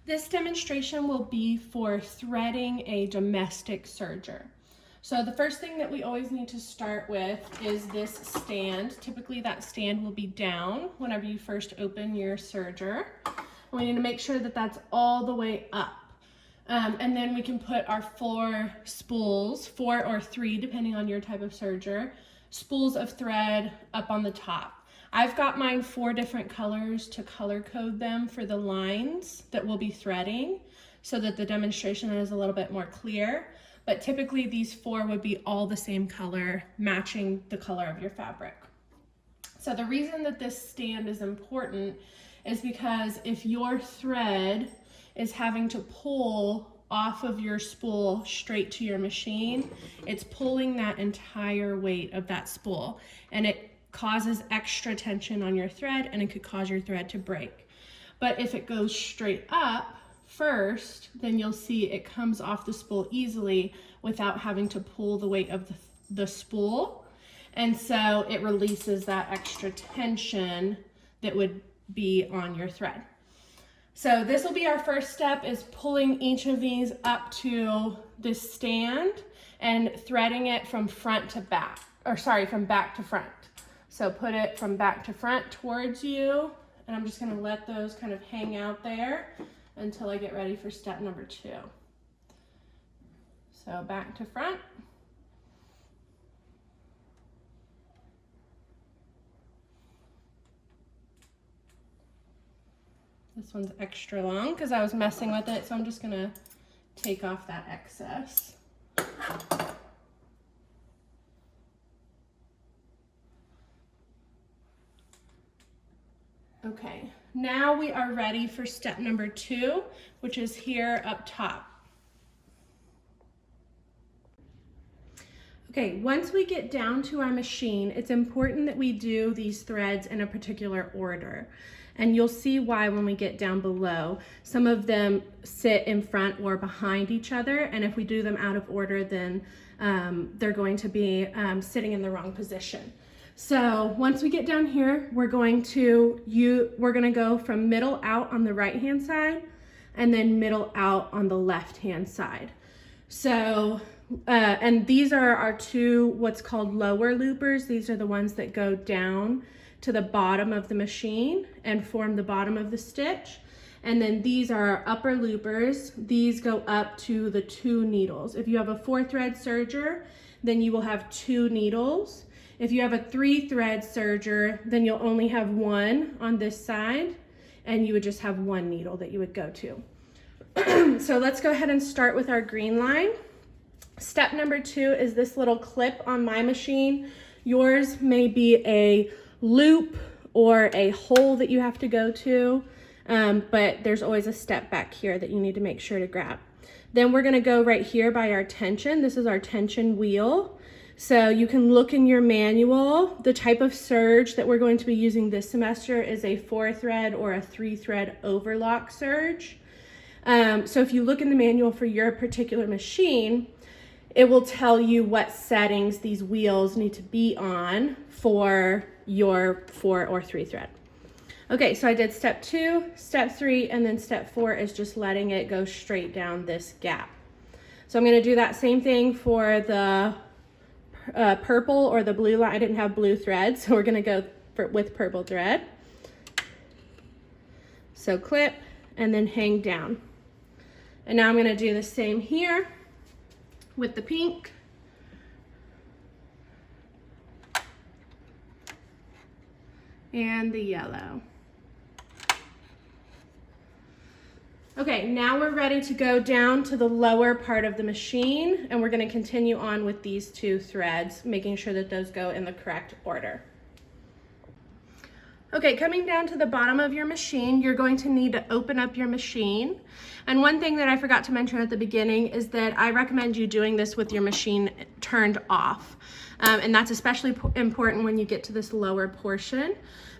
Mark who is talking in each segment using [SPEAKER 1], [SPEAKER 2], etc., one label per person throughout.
[SPEAKER 1] This demonstration will be for threading a domestic serger. So the first thing that we always need to start with is this stand. Typically that stand will be down whenever you first open your serger. We need to make sure that that's all the way up. And then we can put our 4 spools, 4 or 3 depending on your type of serger, spools of thread up on the top. I've got mine 4 different colors to color code them for the lines that we'll be threading so that the demonstration is a little bit more clear. But typically these 4 would be all the same color, matching the color of your fabric. So the reason that this stand is important is because if your thread is having to pull off of your spool straight to your machine, it's pulling that entire weight of that spool, and it causes extra tension on your thread, and it could cause your thread to break. But if it goes straight up first, then you'll see it comes off the spool easily without having to pull the weight of the spool. And so it releases that extra tension that would be on your thread. So this will be our first step, is pulling each of these up to this stand and threading it from front to back, or sorry, from back to front. So put it from back to front towards you, and I'm just gonna let those kind of hang out there until I get ready for step number 2. So back to front. This one's extra long because I was messing with it, so I'm just gonna take off that excess. Okay, now we are ready for step number 2, which is here up top. Okay, once we get down to our machine, it's important that we do these threads in a particular order. And you'll see why when we get down below. Some of them sit in front or behind each other, and if we do them out of order, then they're going to be sitting in the wrong position. So once we get down here, we're going to go from middle out on the right hand side and then middle out on the left hand side. So and these are our 2 what's called lower loopers. These are the ones that go down to the bottom of the machine and form the bottom of the stitch. And then these are our upper loopers. These go up to the 2 needles. If you have a 4-thread serger, then you will have 2 needles. If you have a 3-thread serger, then you'll only have 1 on this side, and you would just have 1 needle that you would go to. So let's go ahead and start with our green line. Step number 2 is this little clip on my machine. Yours may be a loop or a hole that you have to go to, but there's always a step back here that you need to make sure to grab. Then we're gonna go right here by our tension. This is our tension wheel. So you can look in your manual. The type of serge that we're going to be using this semester is a 4-thread or a 3-thread overlock serge. So if you look in the manual for your particular machine, it will tell you what settings these wheels need to be on for your 4 or 3 thread. Okay, so I did step 2, step 3, and then step 4 is just letting it go straight down this gap. So I'm gonna do that same thing for the purple or the blue line. I didn't have blue thread, so we're gonna go with purple thread. So clip and then hang down. And now I'm gonna do the same here with the pink. And the yellow. Okay, now we're ready to go down to the lower part of the machine, and we're going to continue on with these 2 threads, making sure that those go in the correct order. Okay, coming down to the bottom of your machine, you're going to need to open up your machine. And one thing that I forgot to mention at the beginning is that I recommend you doing this with your machine turned off. And that's especially important when you get to this lower portion,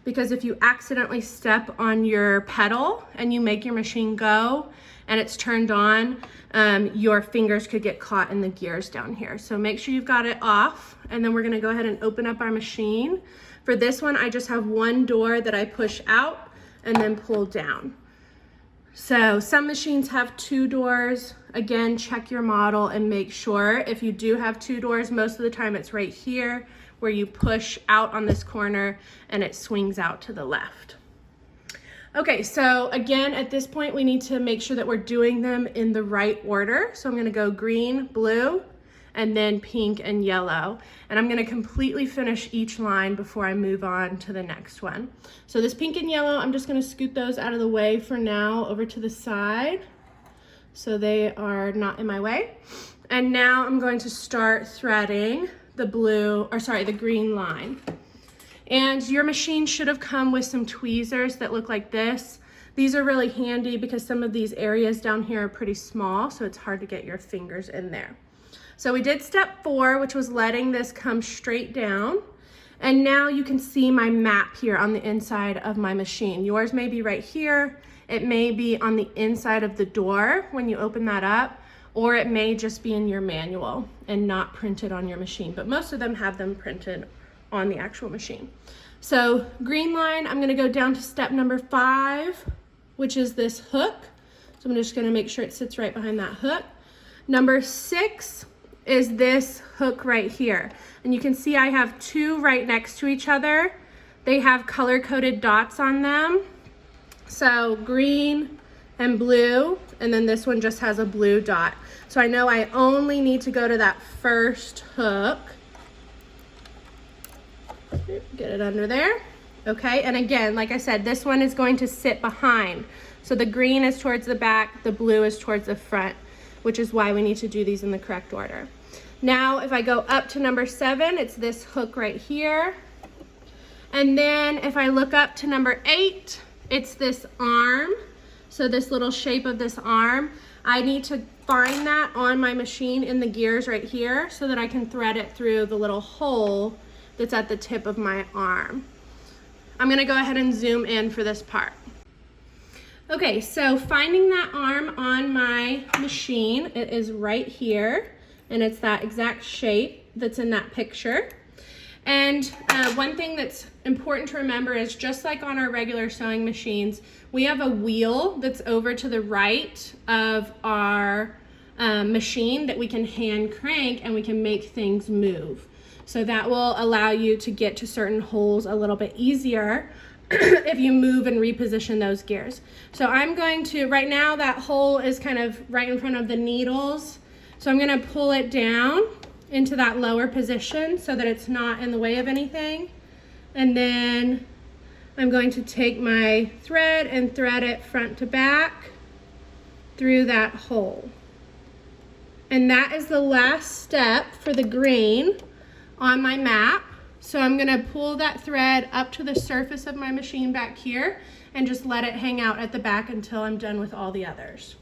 [SPEAKER 1] because if you accidentally step on your pedal and you make your machine go and it's turned on, your fingers could get caught in the gears down here. So make sure you've got it off, and then we're gonna go ahead and open up our machine. For this one, I just have 1 door that I push out and then pull down. So some machines have 2 doors. Again, check your model and make sure. If you do have 2 doors, most of the time it's right here where you push out on this corner and it swings out to the left. Okay, so again, at this point, we need to make sure that we're doing them in the right order. So I'm gonna go green, blue, and then pink and yellow. And I'm gonna completely finish each line before I move on to the next one. So this pink and yellow, I'm just gonna scoot those out of the way for now over to the side, so they are not in my way. And now I'm going to start threading the green line. And your machine should have come with some tweezers that look like this. These are really handy because some of these areas down here are pretty small, so it's hard to get your fingers in there. So we did step 4, which was letting this come straight down. And now you can see my map here on the inside of my machine. Yours may be right here. It may be on the inside of the door when you open that up, or it may just be in your manual and not printed on your machine, but most of them have them printed on the actual machine. So green line, I'm gonna go down to step number 5, which is this hook. So I'm just gonna make sure it sits right behind that hook. Number 6 is this hook right here. And you can see I have 2 right next to each other. They have color-coded dots on them. So green and blue, and then this one just has a blue dot. So I know I only need to go to that first hook. Get it under there. Okay, and again, like I said, this one is going to sit behind. So the green is towards the back, the blue is towards the front, which is why we need to do these in the correct order. Now, if I go up to number 7, it's this hook right here. And then if I look up to number 8, it's this arm. So this little shape of this arm, I need to find that on my machine in the gears right here so that I can thread it through the little hole that's at the tip of my arm. I'm gonna go ahead and zoom in for this part. Okay, so finding that arm on my machine, it is right here, and it's that exact shape that's in that picture. And one thing that's important to remember is just like on our regular sewing machines, we have a wheel that's over to the right of our machine that we can hand crank and we can make things move. So that will allow you to get to certain holes a little bit easier if you move and reposition those gears. So I'm going to, right now that hole is kind of right in front of the needles. So I'm gonna pull it down into that lower position so that it's not in the way of anything. And then I'm going to take my thread and thread it front to back through that hole. And that is the last step for the green on my map. So I'm gonna pull that thread up to the surface of my machine back here and just let it hang out at the back until I'm done with all the others.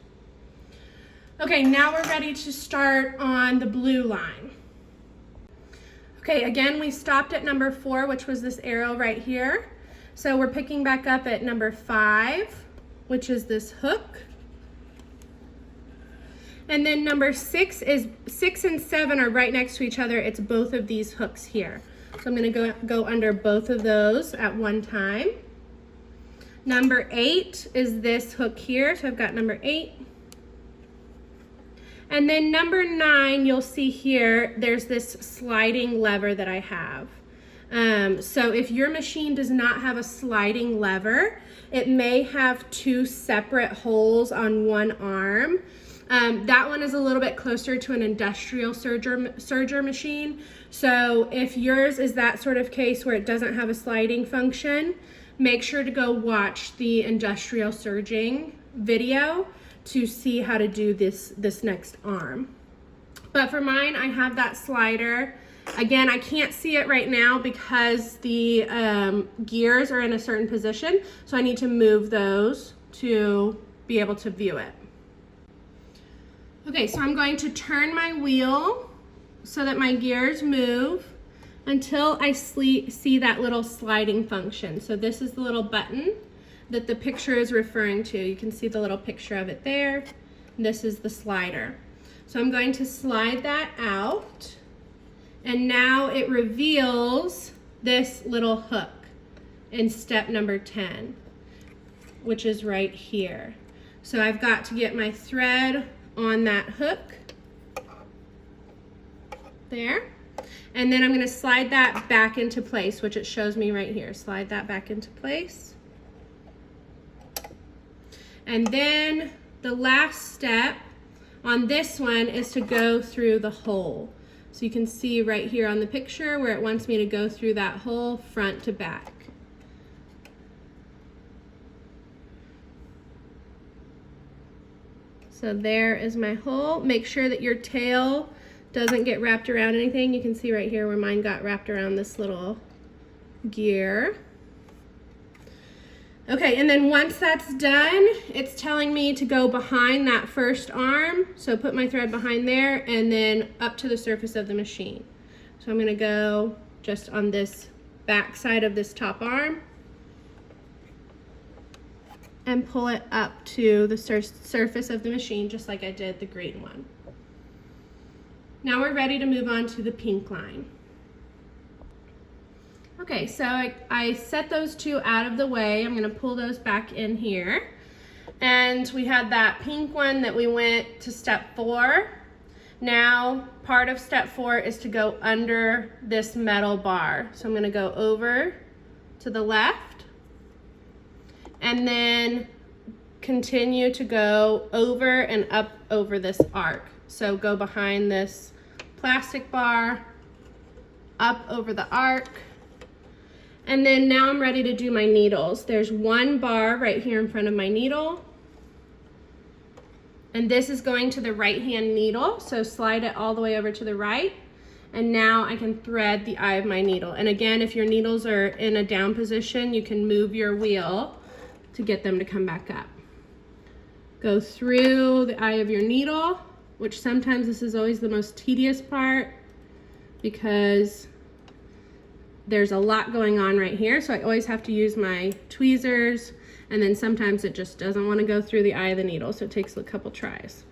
[SPEAKER 1] Okay, now we're ready to start on the blue line. Okay, again, we stopped at number 4, which was this arrow right here. So we're picking back up at number 5, which is this hook. And then number 6 and 7 are right next to each other. It's both of these hooks here. So I'm gonna go under both of those at one time. Number 8 is this hook here. So I've got number 8. And then number 9, you'll see here, there's this sliding lever that I have. So if your machine does not have a sliding lever, it may have 2 separate holes on one arm. That one is a little bit closer to an industrial serger machine. So if yours is that sort of case where it doesn't have a sliding function, make sure to go watch the industrial serging video to see how to do this next arm. But for mine, I have that slider. Again, I can't see it right now because the gears are in a certain position, so I need to move those to be able to view it. Okay, so I'm going to turn my wheel so that my gears move until I see that little sliding function. So this is the little button that the picture is referring to. You can see the little picture of it there. This is the slider. So I'm going to slide that out, and now it reveals this little hook in step number 10, which is right here. So I've got to get my thread on that hook there. And then I'm going to slide that back into place, which it shows me right here. Slide that back into place. And then the last step on this one is to go through the hole. So you can see right here on the picture where it wants me to go through that hole front to back. So there is my hole. Make sure that your tail doesn't get wrapped around anything. You can see right here where mine got wrapped around this little gear. Okay, and then once that's done, it's telling me to go behind that first arm. So put my thread behind there and then up to the surface of the machine. So I'm gonna go just on this back side of this top arm and pull it up to the surface of the machine, just like I did the green one. Now we're ready to move on to the pink line. Okay, so I set those two out of the way. I'm gonna pull those back in here. And we had that pink one that we went to step 4. Now, part of step 4 is to go under this metal bar. So I'm gonna go over to the left and then continue to go over and up over this arc. So go behind this plastic bar, up over the arc. And then now I'm ready to do my needles. There's one bar right here in front of my needle. And this is going to the right hand needle. So slide it all the way over to the right. And now I can thread the eye of my needle. And again, if your needles are in a down position, you can move your wheel to get them to come back up. Go through the eye of your needle, which sometimes this is always the most tedious part because there's a lot going on right here. So I always have to use my tweezers, and then sometimes it just doesn't want to go through the eye of the needle. So it takes a couple tries.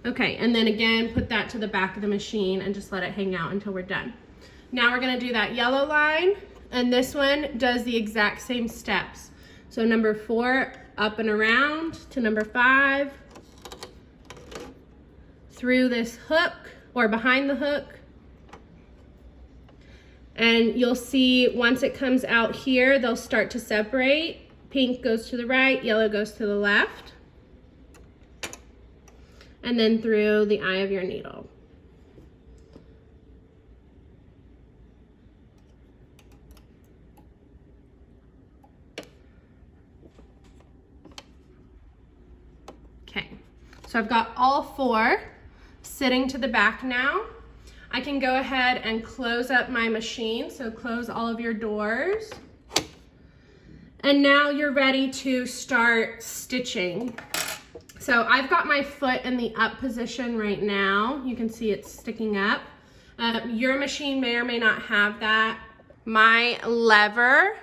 [SPEAKER 1] Okay, and then again, put that to the back of the machine and just let it hang out until we're done. Now we're gonna do that yellow line, and this one does the exact same steps. So number 4, up and around to number 5, through this hook or behind the hook. And you'll see once it comes out here, they'll start to separate. Pink goes to the right, yellow goes to the left. And then through the eye of your needle. Okay, so I've got all 4 sitting to the back now. I can go ahead and close up my machine, so close all of your doors. And now you're ready to start stitching. So I've got my foot in the up position right now. You can see it's sticking up. Your machine may or may not have that. My lever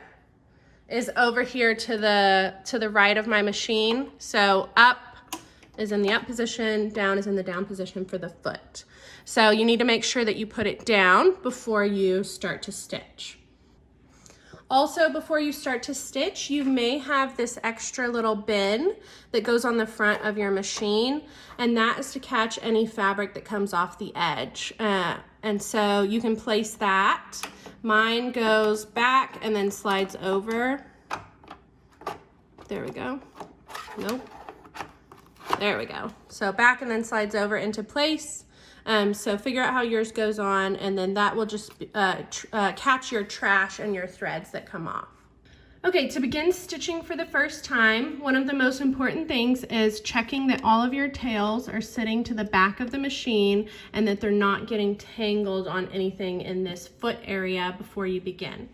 [SPEAKER 1] is over here to the right of my machine. So up is in the up position, down is in the down position for the foot. So you need to make sure that you put it down before you start to stitch. Also, before you start to stitch, you may have this extra little bin that goes on the front of your machine, and that is to catch any fabric that comes off the edge. And so you can place that. Mine goes back and then slides over. There we go. Nope. There we go. So back and then slides over into place. So figure out how yours goes on, and then that will just catch your trash and your threads that come off. Okay, to begin stitching for the first time, one of the most important things is checking that all of your tails are sitting to the back of the machine and that they're not getting tangled on anything in this foot area before you begin.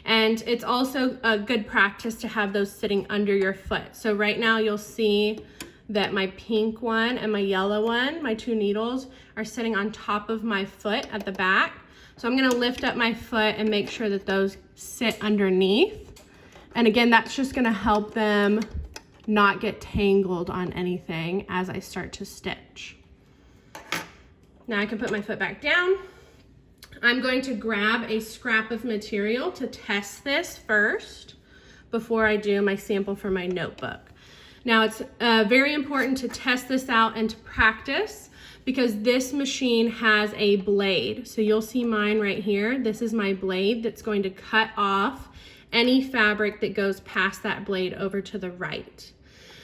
[SPEAKER 1] And it's also a good practice to have those sitting under your foot. So right now you'll see that my pink one and my yellow one, my 2 needles, are sitting on top of my foot at the back. So I'm gonna lift up my foot and make sure that those sit underneath. And again, that's just gonna help them not get tangled on anything as I start to stitch. Now I can put my foot back down. I'm going to grab a scrap of material to test this first before I do my sample for my notebook. Now it's very important to test this out and to practice, because this machine has a blade. So you'll see mine right here. This is my blade that's going to cut off any fabric that goes past that blade over to the right.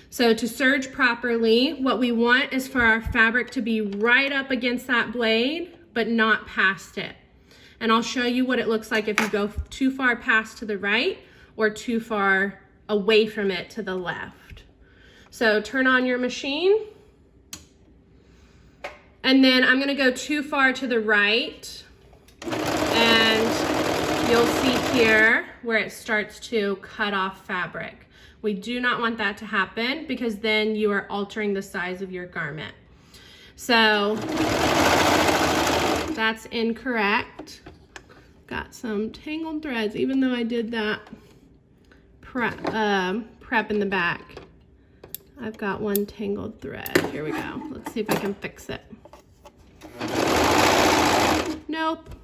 [SPEAKER 1] So to serge properly, what we want is for our fabric to be right up against that blade, but not past it. And I'll show you what it looks like if you go too far past to the right or too far away from it to the left. So turn on your machine. And then I'm gonna go too far to the right, and you'll see here where it starts to cut off fabric. We do not want that to happen, because then you are altering the size of your garment. So that's incorrect. Got some tangled threads, even though I did that prep in the back. I've got one tangled thread. Here we go. Let's see if I can fix it. Nope.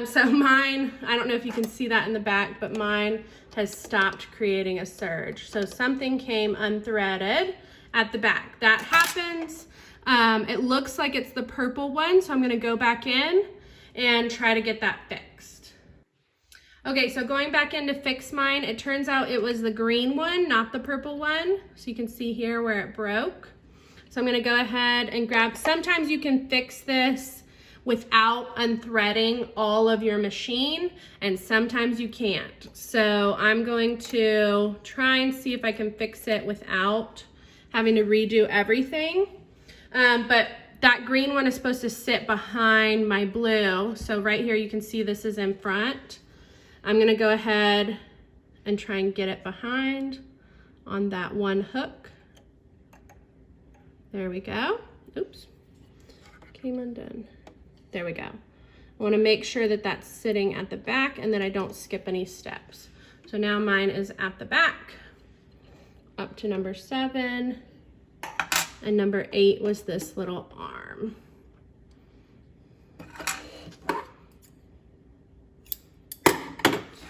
[SPEAKER 1] So mine, I don't know if you can see that in the back, but mine has stopped creating a serge. So something came unthreaded at the back. That happens. It looks like it's the purple one, so I'm gonna go back in and try to get that fixed. Okay, so going back in to fix mine, it turns out it was the green one, not the purple one. So you can see here where it broke. So I'm gonna go ahead and grab, sometimes you can fix this without unthreading all of your machine, and sometimes you can't. So I'm going to try and see if I can fix it without having to redo everything. But that green one is supposed to sit behind my blue. So right here you can see this is in front. I'm gonna go ahead and try and get it behind on that one hook. There we go. Oops, came undone. There we go. I want to make sure that that's sitting at the back and that I don't skip any steps. So now mine is at the back, up to number 7, and number 8 was this little arm.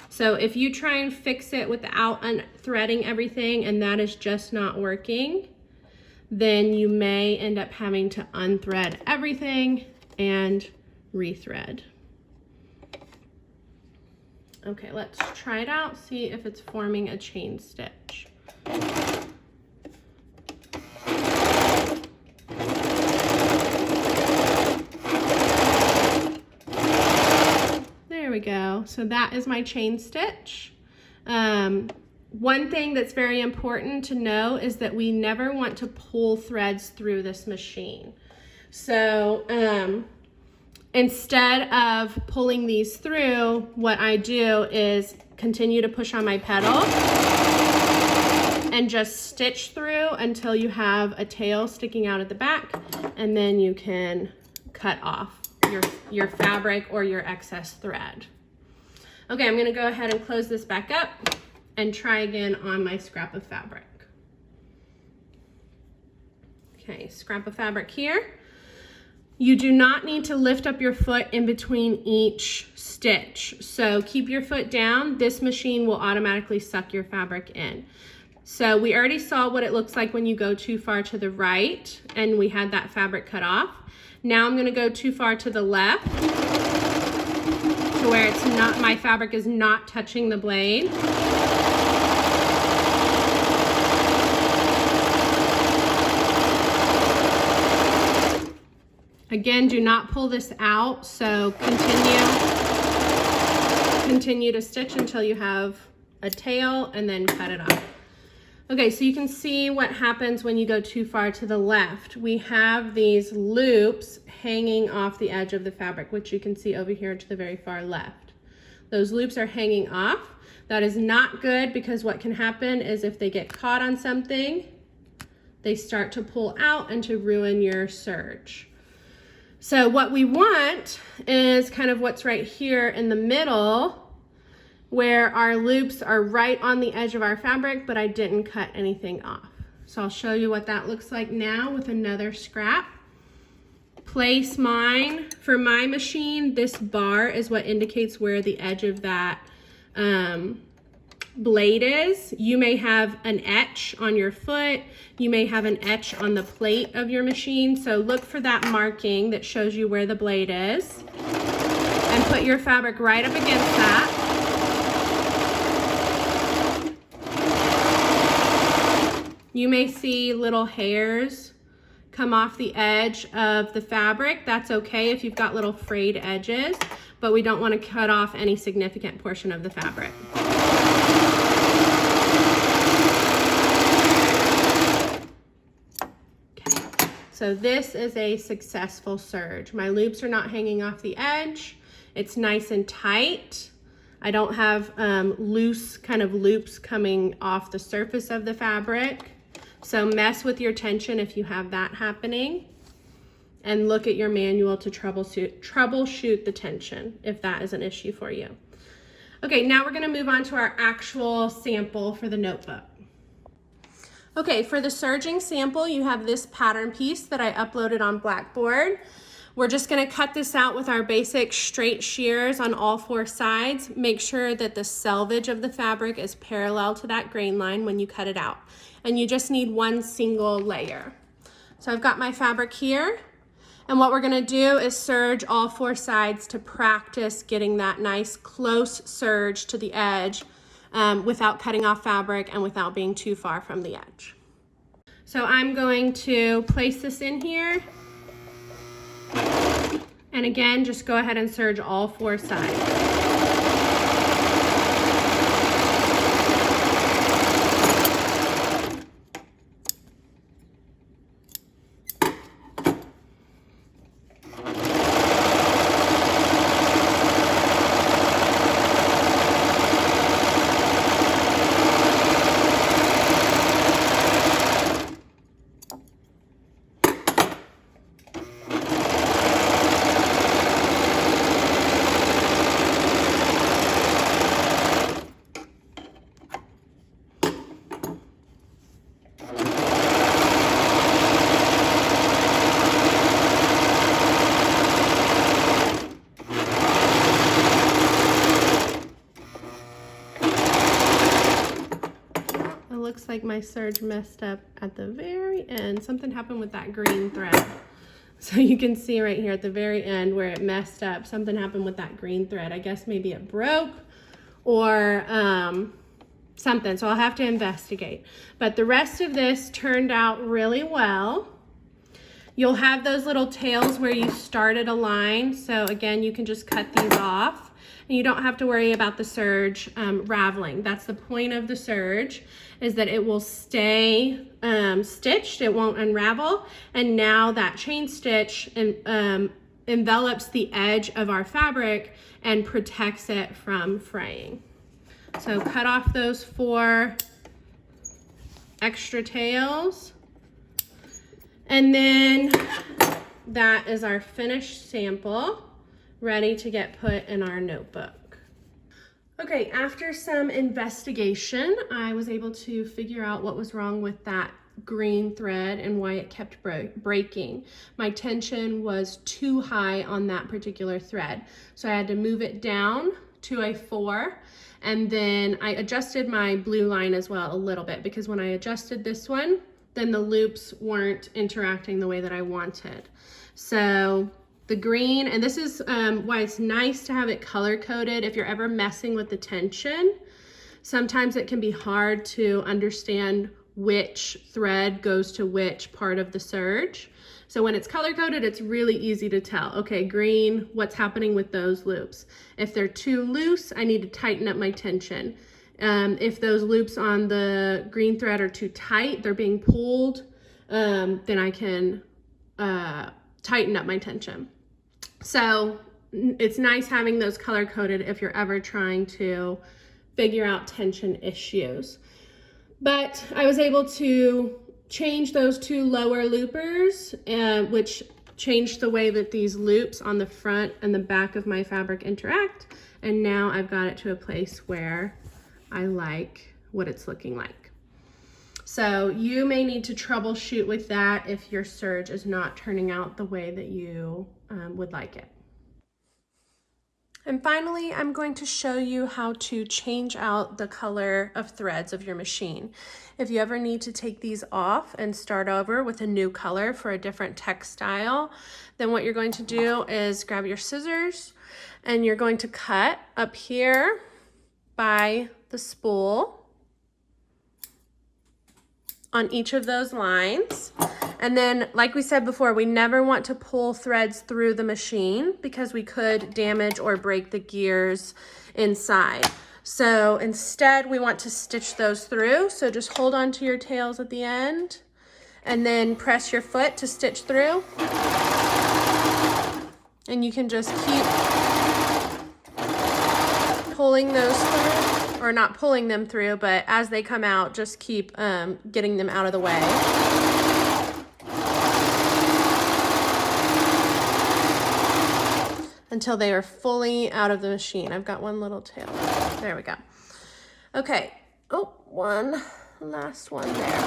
[SPEAKER 1] So if you try and fix it without unthreading everything and that is just not working, then you may end up having to unthread everything and rethread. Okay, let's try it out, see if it's forming a chain stitch. There we go. So that is my chain stitch. One thing that's very important to know is that we never want to pull threads through this machine. So instead of pulling these through, what I do is continue to push on my pedal and just stitch through until you have a tail sticking out at the back, and then you can cut off your fabric or your excess thread. Okay, I'm gonna go ahead and close this back up and try again on my scrap of fabric. Okay, scrap of fabric here. You do not need to lift up your foot in between each stitch. So keep your foot down. This machine will automatically suck your fabric in. So we already saw what it looks like when you go too far to the right, and we had that fabric cut off. Now I'm gonna go too far to the left to where it's not, my fabric is not touching the blade. Again, do not pull this out, so continue to stitch until you have a tail and then cut it off. Okay, so you can see what happens when you go too far to the left. We have these loops hanging off the edge of the fabric, which you can see over here to the very far left. Those loops are hanging off. That is not good, because what can happen is if they get caught on something, they start to pull out and to ruin your serge. So what we want is kind of what's right here in the middle, where our loops are right on the edge of our fabric, but I didn't cut anything off. So I'll show you what that looks like now with another scrap. Place mine, for my machine, this bar is what indicates where the edge of that blade is. You may have an etch on your foot. You may have an etch on the plate of your machine. So look for that marking that shows you where the blade is. And put your fabric right up against that. You may see little hairs come off the edge of the fabric. That's okay if you've got little frayed edges, but we don't want to cut off any significant portion of the fabric. Okay, so this is a successful serge. My loops are not hanging off the edge. It's nice and tight. I don't have loose kind of loops coming off the surface of the fabric. So mess with your tension if you have that happening, and look at your manual to troubleshoot the tension if that is an issue for you. Okay, now we're gonna move on to our actual sample for the notebook. Okay, for the serging sample, you have this pattern piece that I uploaded on Blackboard. We're just gonna cut this out with our basic straight shears on all 4 sides. Make sure that the selvage of the fabric is parallel to that grain line when you cut it out. And you just need 1 single layer. So I've got my fabric here, and what we're gonna do is serge all 4 sides to practice getting that nice close serge to the edge without cutting off fabric and without being too far from the edge. So I'm going to place this in here. And again, just go ahead and serge all 4 sides. Looks like my serge messed up at the very end. Something happened with that green thread. So you can see right here at the very end where it messed up, something happened with that green thread. I guess maybe it broke or something, so I'll have to investigate. But the rest of this turned out really well. You'll have those little tails where you started a line. So again, you can just cut these off. And you don't have to worry about the serge raveling. That's the point of the serge, is that it will stay stitched, it won't unravel. And now that chain stitch envelops the edge of our fabric and protects it from fraying. So cut off those 4 extra tails. And then that is our finished sample, ready to get put in our notebook. Okay, after some investigation, I was able to figure out what was wrong with that green thread and why it kept breaking. My tension was too high on that particular thread. So I had to move it down to a 4, and then I adjusted my blue line as well a little bit, because when I adjusted this one, then the loops weren't interacting the way that I wanted. So the green, and this is why it's nice to have it color coded. If you're ever messing with the tension, sometimes it can be hard to understand which thread goes to which part of the serge. So when it's color coded, it's really easy to tell. Okay, green, what's happening with those loops? If they're too loose, I need to tighten up my tension. If those loops on the green thread are too tight, they're being pulled, then I can tighten up my tension. So it's nice having those color coded if you're ever trying to figure out tension issues. But I was able to change those 2 lower loopers, which changed the way that these loops on the front and the back of my fabric interact. And now I've got it to a place where I like what it's looking like. So you may need to troubleshoot with that if your serge is not turning out the way that you would like it. And finally, I'm going to show you how to change out the color of threads of your machine. If you ever need to take these off and start over with a new color for a different textile, then what you're going to do is grab your scissors and you're going to cut up here by the spool on each of those lines. And then, like we said before, we never want to pull threads through the machine because we could damage or break the gears inside. So instead, we want to stitch those through. So just hold on to your tails at the end and then press your foot to stitch through. And you can just keep pulling those through, or not pulling them through, but as they come out, just keep getting them out of the way. Until they are fully out of the machine. I've got one little tail. There we go. Okay. Oh, one last one there.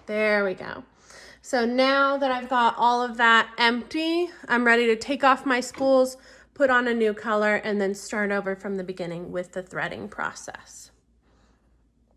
[SPEAKER 1] There we go. So now that I've got all of that empty, I'm ready to take off my spools, put on a new color, and then start over from the beginning with the threading process.